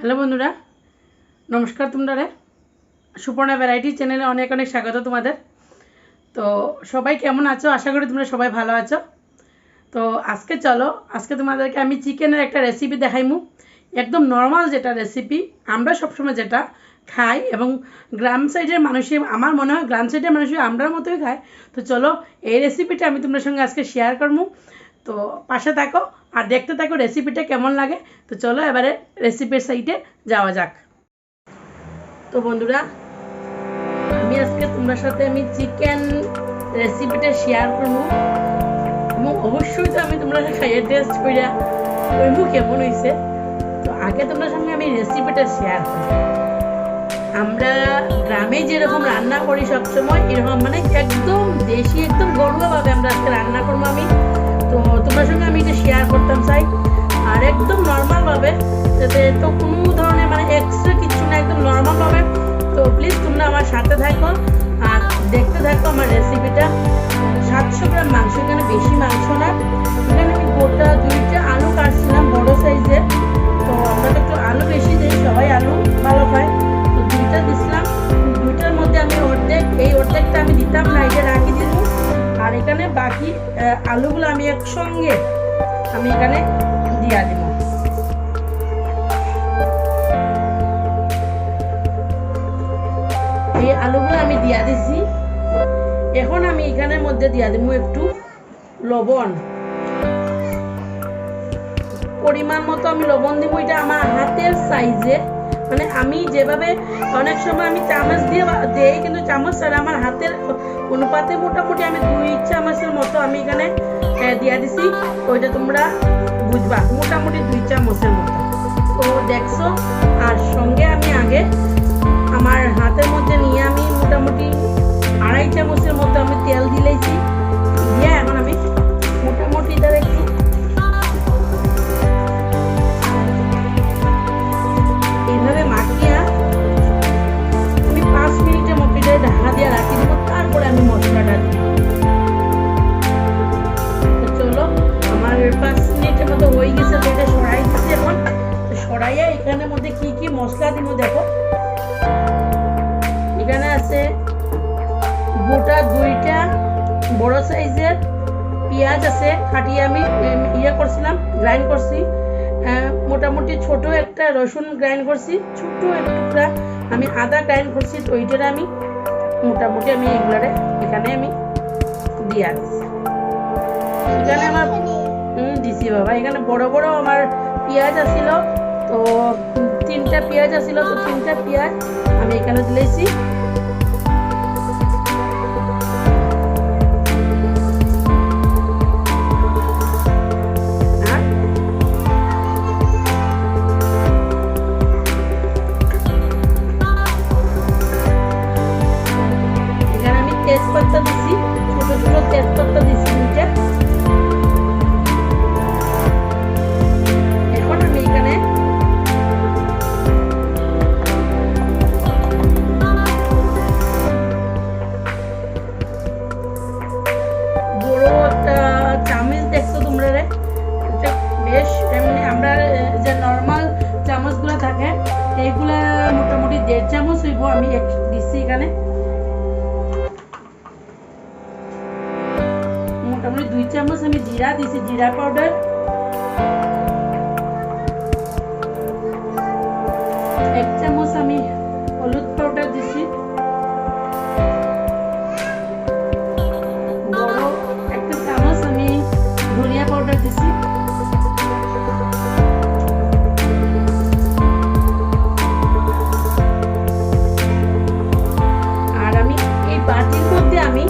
Hello বন্ধুরা, নমস্কার। তোমরা সুপর্ণা ভ্যারাইটি চ্যানেলে অনেক অনেক স্বাগত তোমাদের। তো সবাই কেমন আছো? আশা করি তোমরা সবাই ভালো আছো। তো আজকে তোমাদেরকে আমি চিকেনের একটা রেসিপি দেখাইমু। একদম নর্মাল যেটা রেসিপি আমরা সবসময় যেটা খাই এবং গ্রাম সাইডের মানুষই, আমার মনে হয় গ্রাম সাইডের মানুষই আমরার মতোই খায়। তো চলো এই রেসিপিটা আমি তোমাদের সঙ্গে আজকে শেয়ার করবো। তো পাশে থাকো আর দেখতে থাকো রেসিপিটা কেমন লাগে। তো চলো এবারে রেসিপির সাইডে যাওয়া যাক। তো বন্ধুরা, আমি আজকে তোমার সাথে আমি চিকেন রেসিপিটা শেয়ার করবো এবং অবশ্যই তো আমি তোমরা খাইয়ে টেস্ট করে কইবো কেমন হয়েছে। তো আগে তোমার সঙ্গে আমি রেসিপিটা শেয়ার করি। আমরা গ্রামে যেরকম রান্না করি সবসময় এরকম মানে একদম দেশি একদম ঘরোয়াভাবে আমরা আজকে রান্না করবো আমি। তো তোমার সঙ্গে আমি এটা শেয়ার করতাম চাই আর একদম নর্মালভাবে, যাতে তো কোনো ধরনের মানে এক্সট্রা কিছু না, একদম নর্মালভাবে। তো প্লিজ তোমরা আমার সাথে থাকো আর দেখতে থাকো আমার রেসিপিটা। 700 গ্রাম মাংস, এখানে বেশি মাংস না। এখানে আমি গোটা 2টা আলু কাটছিলাম বড় সাইজের। তো আমরা তো একটু আলু বেশি দিই, সবাই আলু ভালো খায়। তো 2টা দিছিলাম। 2টার মধ্যে আমি অর্ধেকটা আমি দিতাম না, এটা রাখি দিব। আর এখানে বাকি আলুগুলো আমি একসঙ্গে আমি এখানে দিয়া দিব। এই আলুগুলো আমি দিয়া দিছি। এখন আমি এখানের মধ্যে দিয়া দিব একটু লবণ, পরিমাণ মতো আমি লবণ দিব। এটা আমার হাতের সাইজে, মানে আমি যেভাবে অনেক সময় আমি চামচ দিয়ে দেই, কিন্তু চামচ ছাড়া আমার হাতের অনুপাতে মোটামুটি আমি 2 চামচের মতো আমি এখানে দিয়া দিছি। ওইটা তোমরা বুঝবা, মোটামুটি 2 চামচের মতো। তো দেখছো, আর সঙ্গে আমি আগে আমার হাতের মধ্যে নিয়ে আমি মোটামুটি 2.5 চামচের মতো আমি তেল দিলেছি। দিয়ে এখন আমি মোটামুটি এটা একটু এইভাবে মাখিয়া আমি 5 মিনিটের মতো এটা ঢাকা দিয়ে রাখি দেবো। তারপরে আমি মশলাটা দিই। তো চলো, আমার 5 মিনিটের মতো হয়ে গেছে। তো এটা সরাই দিচ্ছি এখন। সরাইয়া এখানের মধ্যে কি কি মশলা দিব দেখো। এখানে আছে গোটা 2টা বড় সাইজের পেঁয়াজ আছে, ফাটিয়ে আমি করছিলাম, গ্রাইন্ড করছি। মোটামুটি ছোট একটা রসুন গ্রাইন্ড করছি, ছোট এক টুকরা আমি আদা গ্রাইন্ড করছি। তো ওইটার আমি মোটামুটি আমি এগুলারে এখানে আমি দিয়ে দিচ্ছি। এখানে আমার দিছি বাবা। এখানে বড় বড় আমার পেঁয়াজ আসিল, তো 3টা পেঁয়াজ আসিল। তো 3টা পেঁয়াজ আমি এখানে দিলেছি। তেজপাতা দিছি, ছোট ছোট তেজপাতা দিছি 2টা। এখন আমি এখানে বড় একটা চামচ দেখছো তোমরা রে, এটা বেশ এমনি আমরা যে নর্মাল চামচগুলো থাকে এইগুলা মোটামুটি 1.5 চামচ হইব। আমি দিছি এখানে মোটামুটি 2 চামচ আমি জিরা দিছি, জিরা পাউডার। 1 চামচ আমি হলুদ পাউডার দিছি। বড় একটা চামচ আমি ধনিয়া পাউডার দিছি। আর আমি এই বাটির মধ্যে আমি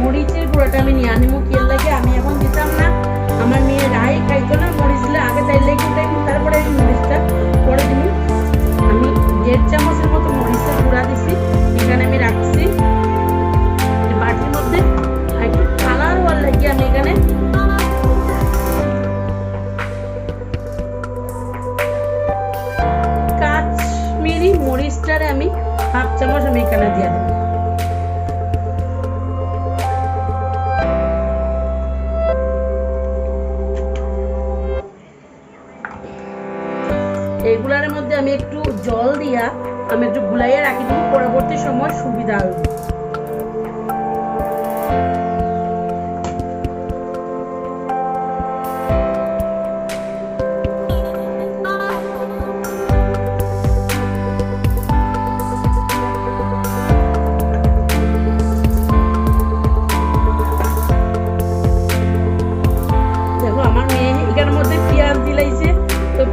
মরিচের গুঁড়োটা আমি নিয়ে আনিব। কি লাগে আমি এখন দিতাম না, আমার মেয়ে রাই খাইতো না মরিচ দিলে। আগে তাই লেগে তারপরে আমি মরিচটা পরে দিই। আমি 1.5 চামচের মতো মরিচের গুঁড়া দিছি, এখানে আমি রাখছি বাটির মধ্যে। একটু কালার হওয়ার লাগে আমি এখানে কাশ্মীরি মরিচটারে আমি 1/2 চামচ আমি এখানে দিয়ে দেবো। এইগুলার মধ্যে আমি একটু জল দিয়া আমি একটু গুলাইয়া রাখি দিব, পরবর্তী সময় সুবিধা হবে।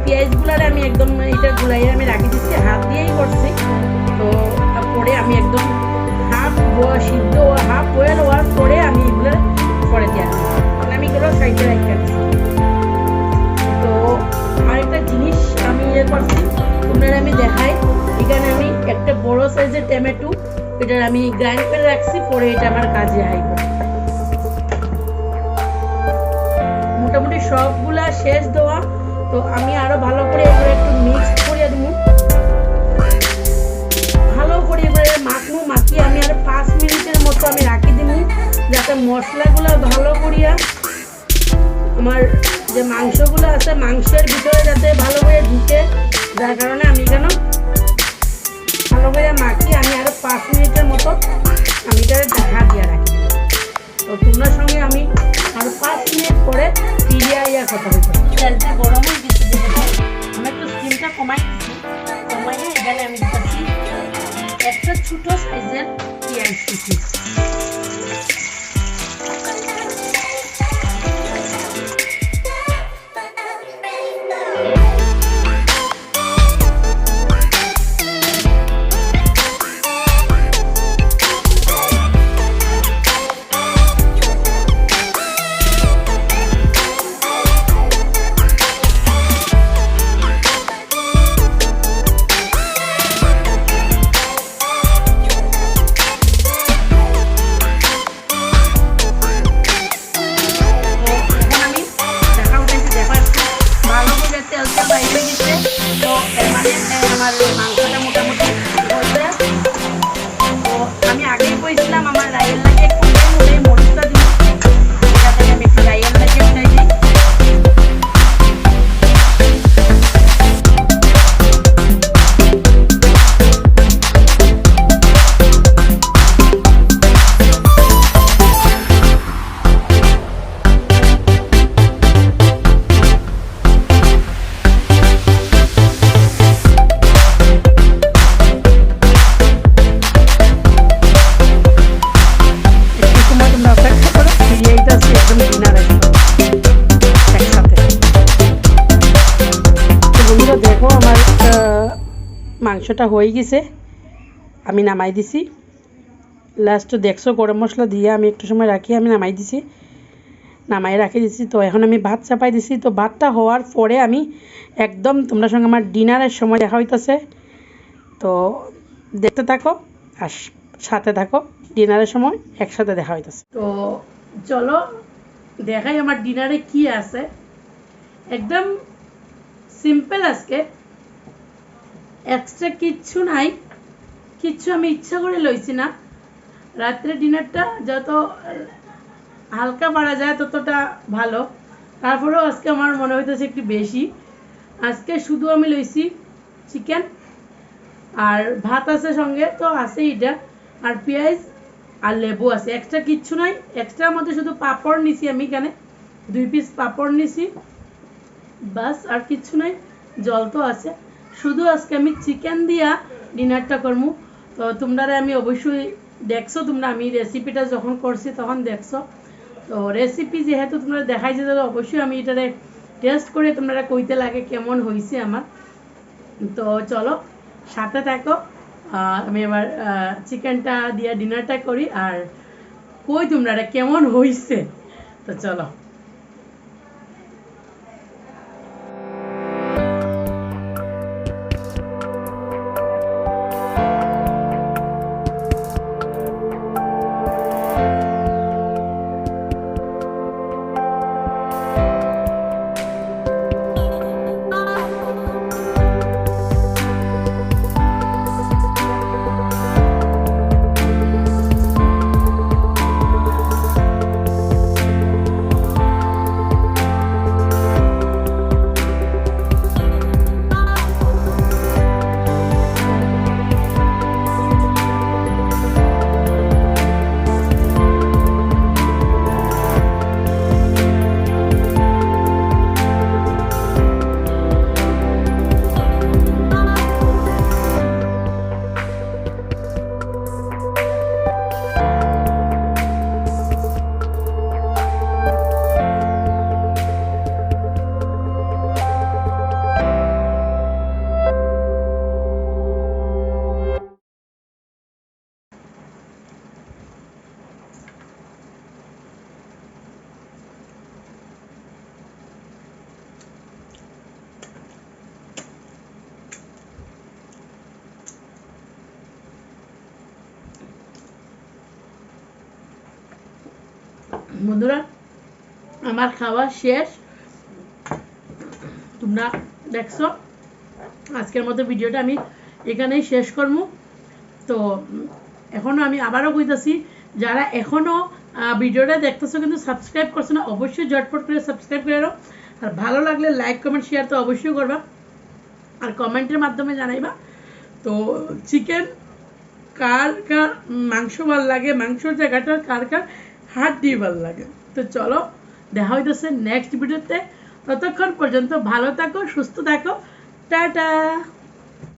পেঁয়াজগুলার আমি একদম এটা গুলাইয়ে আমি রাখি দিচ্ছি, হাত দিয়েই করছি। তো তারপরে আমি একদম হাফ সিদ্ধ হাফ বয়েল হওয়ার পরে আমি এগুলো পরে দিয়ে আমি এগুলো সাইডে রেখে দিচ্ছি। তো আরেকটা জিনিস আমি করছি আপনারা আমি দেখাই, এখানে আমি একটা বড় সাইজের টমেটো এটা আমি গ্রাইন্ড করে রাখছি, পরে এটা আমার কাজে আইব। মোটামুটি সবগুলা শেষ দেওয়া। তো আমি আরো ভালো করে এগুলো একটু মিক্স করিয়ে দেবো, ভালো করে এবারে মাখবো। মাখিয়ে আমি আরো 5 মিনিটের মতো আমি রাখি দিব, যাতে মশলাগুলো ভালো করিয়া আমার যে মাংসগুলো আছে মাংসের ভিতরে যাতে ভালো করে ঢুকে, যার কারণে আমি কেন ভালো করে মাখিয়ে আমি আরো 5 মিনিটের মতো আমি এটা ঢাকা দিয়ে রাখি। তো তোমার সঙ্গে আমি আরো 5 মিনিট পরে ফিরে আইয়া কথা বলবো। তেলটা গরম হয়ে গেছে, আমি একটু স্টিমটা কমাই দিচ্ছি। কমাইয়ে এখানে আমি দিচ্ছি একটা ছোট সাইজের পেঁয়াজ কুচি। মাংসটা মোটামুটি তো আমি আগেই বলছিলাম আমার রায়ের লাগে একটু মরিচটা দিচ্ছি, যাতে আমি একটু রায়ের লাগে উঠাই দিই। দেখো আমার মাংসটা হয়ে গেছে, আমি নামাই দিছি। লাস্ট দেখছো গরম মশলা দিয়ে আমি একটু সময় রাখি আমি নামাই দিছি, নামাই রাখি দিছি। তো এখন আমি ভাত চাপাই দিছি। তো ভাতটা হওয়ার পরে আমি একদম তোমরা সঙ্গে আমার ডিনারের সময় দেখা হইতেছে। তো দেখতে থাকো আর সাথে থাকো, ডিনারের সময় একসাথে দেখা হইতেছে। তো চলো দেখাই আমার ডিনারে কি আছে। একদম সিম্পল, আজকে এক্সট্রা কিচ্ছু নাই, কিচ্ছু আমি ইচ্ছা করে লইছি না। রাত্রে ডিনারটা যত হালকা পারা যায় ততটা ভালো, তারপরেও আজকে আমার মনে হইতেছে একটু বেশি। আজকে শুধু আমি লইছি চিকেন আর ভাত আছে সঙ্গে, তো আছে এটা আর পেঁয়াজ আর লেবু আছে, এক্সট্রা কিচ্ছু নাই। এক্সট্রার মধ্যে শুধু পাঁপড় নিছি, আমি এখানে 2 পিস পাঁপড় নিছি, বাস আর কিচ্ছু নাই। জল তো আছে, শুধু আজকে আমি চিকেন দিয়া ডিনারটা করবো। তো তোমরা আমি অবশ্যই দেখছো, তোমরা আমি রেসিপিটা যখন করছি তখন দেখছো। তো রেসিপি যেহেতু তোমরা দেখাইছে, তাহলে অবশ্যই আমি এটারে টেস্ট করে তোমরা কইতে লাগে কেমন হয়েছে আমার। তো চলো সাথে থাকো, আমি এবার চিকেনটা দিয়ে ডিনারটা করি আর কই তোমরা কেমন হয়েছে। তো চলো। বন্ধুরা আমার খাওয়া শেষ, তোমরা দেখছো। আজকের মতো ভিডিওটা আমি এখানেই শেষ করবো। তো এখনও আমি আবারও কইতাছি, যারা এখনও ভিডিওটা দেখতেছো কিন্তু সাবস্ক্রাইব করছো না, অবশ্যই ঝটপট করে সাবস্ক্রাইব করে নাও। আর ভালো লাগলে লাইক কমেন্ট শেয়ার তো অবশ্যই করবা, আর কমেন্টের মাধ্যমে জানাইবা। তো চিকেন কার কার মাংস ভাল লাগে, মাংসর জায়গাটা কার কার হাড্ডি ভাল লাগে। তো চলো দেখা হইতেছে নেক্সট ভিডিওতে। ততক্ষণ পর্যন্ত ভালো থাকো, সুস্থ থাকো, টাটা।